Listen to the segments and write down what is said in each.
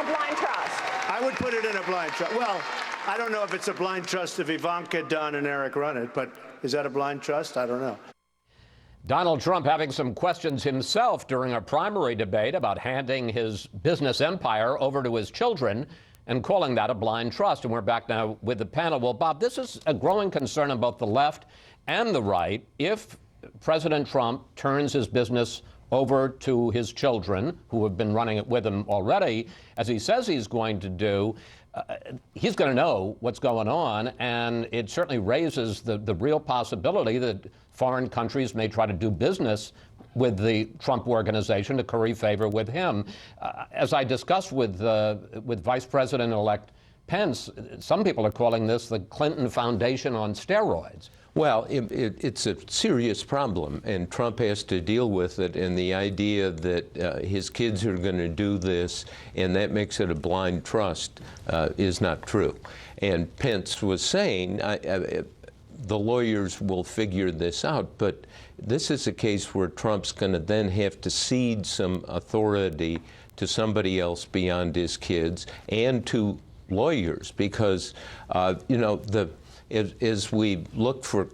blind trust? I would put it in a blind trust. Well, I don't know if it's a blind trust if Ivanka, Don, and Eric run it, but is that a blind trust? I don't know. Donald Trump having some questions himself during a primary debate about handing his business empire over to his children and calling that a blind trust. And we're back now with the panel. Well, Bob, this is a growing concern on both the left and the right. If President Trump turns his business over to his children, who have been running it with him already, as he says he's going to do, he's going to know what's going on, and it certainly raises the real possibility that foreign countries may try to do business with the Trump organization to curry favor with him. As I discussed with Vice President-elect Pence, some people are calling this the Clinton Foundation on steroids. Well, it's a serious problem, and Trump has to deal with it, and the idea that his kids are going to do this and that makes it a blind trust is not true. And Pence was saying the lawyers will figure this out, but this is a case where Trump's going to then have to cede some authority to somebody else beyond his kids and to lawyers, because, as we look for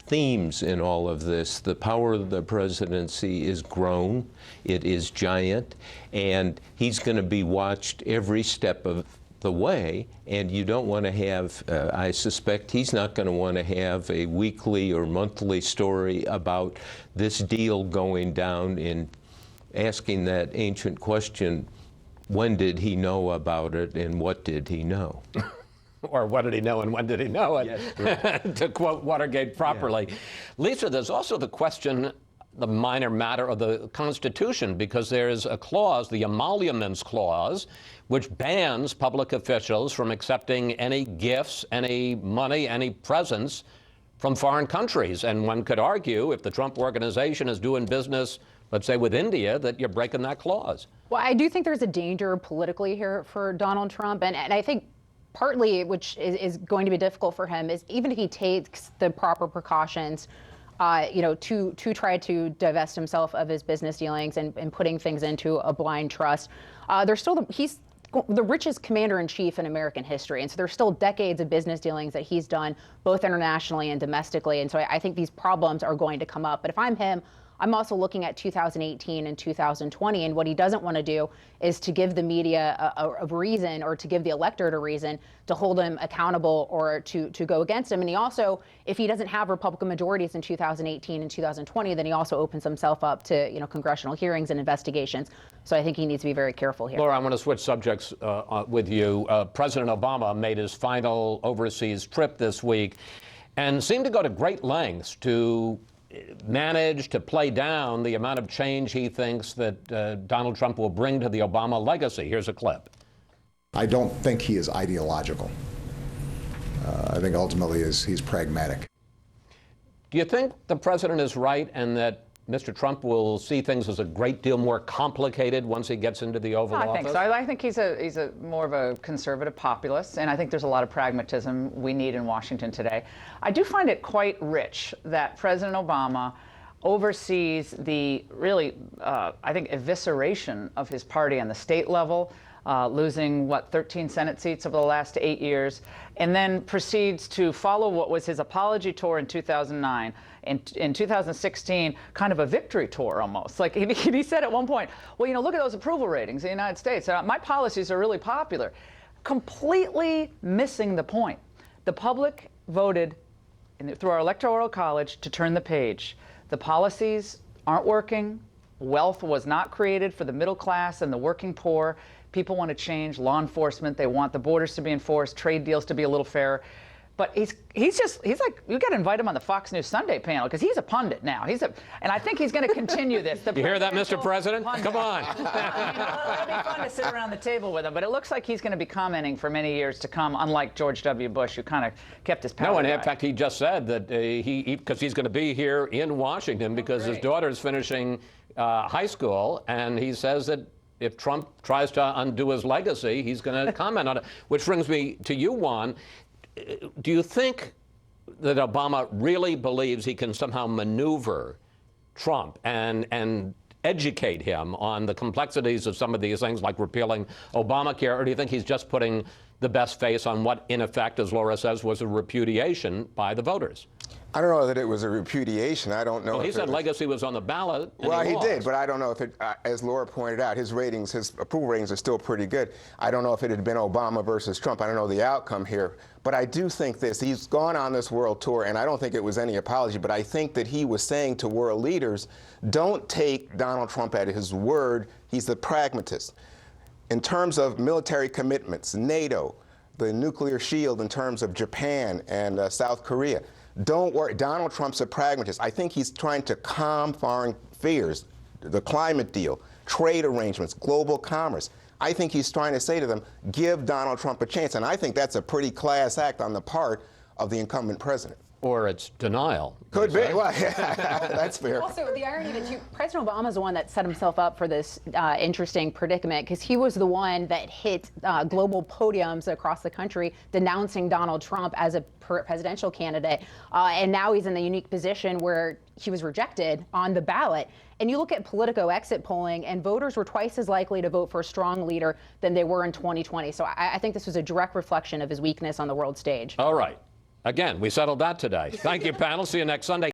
themes in all of this, the power of the presidency is grown, it is giant, and he's going to be watched every step of the way, and you don't want to have, I suspect he's not going to want to have a weekly or monthly story about this deal going down in asking that ancient question, when did he know about it and what did he know? Or what did he know and when did he know it, yes, right. to quote Watergate properly. Yeah. Lisa, there's also the question, the minor matter of the Constitution, because there's a clause, the emoluments clause, which bans public officials from accepting any gifts, any money, any presents from foreign countries. And one could argue, if the Trump organization is doing business, let's say with India, that you're breaking that clause. Well, I do think there's a danger politically here for Donald Trump, and I think partly, which is going to be difficult for him, is even if he takes the proper precautions, to try to divest himself of his business dealings and putting things into a blind trust, he's the richest commander-in-chief in American history, and so there's still decades of business dealings that he's done, both internationally and domestically, and so I think these problems are going to come up. But if I'm him, I'm also looking at 2018 and 2020, and what he doesn't want to do is to give the media a reason, or to give the electorate a reason to hold him accountable or to go against him. And he also, if he doesn't have Republican majorities in 2018 and 2020, then he also opens himself up to congressional hearings and investigations. So I think he needs to be very careful here. Laura, I want to switch subjects with you. President Obama made his final overseas trip this week and seemed to go to great lengths to manage to play down the amount of change he thinks that Donald Trump will bring to the Obama legacy. Here's a clip. I don't think he is ideological. I think ultimately he's pragmatic. Do you think the president is right and that Mr. Trump will see things as a great deal more complicated once he gets into the Oval Office? I think so. I think he's a more of a conservative populist, and I think there's a lot of pragmatism we need in Washington today. I do find it quite rich that President Obama oversees the really, I think, evisceration of his party on the state level, losing, 13 Senate seats over the last 8 years, and then proceeds to follow what was his apology tour in 2009. In 2016, kind of a victory tour almost. Like he said at one point, well, look at those approval ratings in the United States. My policies are really popular. Completely missing the point. The public voted through our Electoral College to turn the page. The policies aren't working. Wealth was not created for the middle class and the working poor. People want to change law enforcement. They want the borders to be enforced, trade deals to be a little fairer. But he's like, you got to invite him on the Fox News Sunday panel, because he's a pundit now. And I think he's going to continue this. You hear that, Mr. President? Pundit. Come on. It'll be fun to sit around the table with him, but it looks like he's going to be commenting for many years to come, unlike George W. Bush, who kind of kept his powder No, and in dry. fact, he just said that because he's going to be here in Washington because his daughter's finishing high school, and he says that if Trump tries to undo his legacy, he's going to comment on it. Which brings me to you, Juan. Do you think that Obama really believes he can somehow maneuver Trump and educate him on the complexities of some of these things, like repealing Obamacare, or do you think he's just putting the best face on what, in effect, as Laura says, was a repudiation by the voters? I don't know that it was a repudiation. I don't know. Well, he if said it was, legacy was on the ballot. And well, he lost. did, but I don't know if it, as Laura pointed out, his ratings, his approval ratings are still pretty good. I don't know if it had been Obama versus Trump. I don't know the outcome here. But I do think this. He's gone on this world tour, and I don't think it was any apology, but I think that he was saying to world leaders, don't take Donald Trump at his word. He's a pragmatist. In terms of military commitments, NATO, the nuclear shield in terms of Japan and South Korea, don't worry, Donald Trump's a pragmatist. I think he's trying to calm foreign fears, the climate deal, trade arrangements, global commerce. I think he's trying to say to them, give Donald Trump a chance. And I think that's a pretty class act on the part of the incumbent president. Or it's denial. Could be. Well, yeah, that's fair. Also, the irony that President Obama is the one that set himself up for this interesting predicament, because he was the one that hit global podiums across the country denouncing Donald Trump as a presidential candidate. And now he's in the unique position where he was rejected on the ballot. And you look at Politico exit polling, and voters were twice as likely to vote for a strong leader than they were in 2020. So I think this was a direct reflection of his weakness on the world stage. All right. Again, we settled that today. Thank you, panel. See you next Sunday.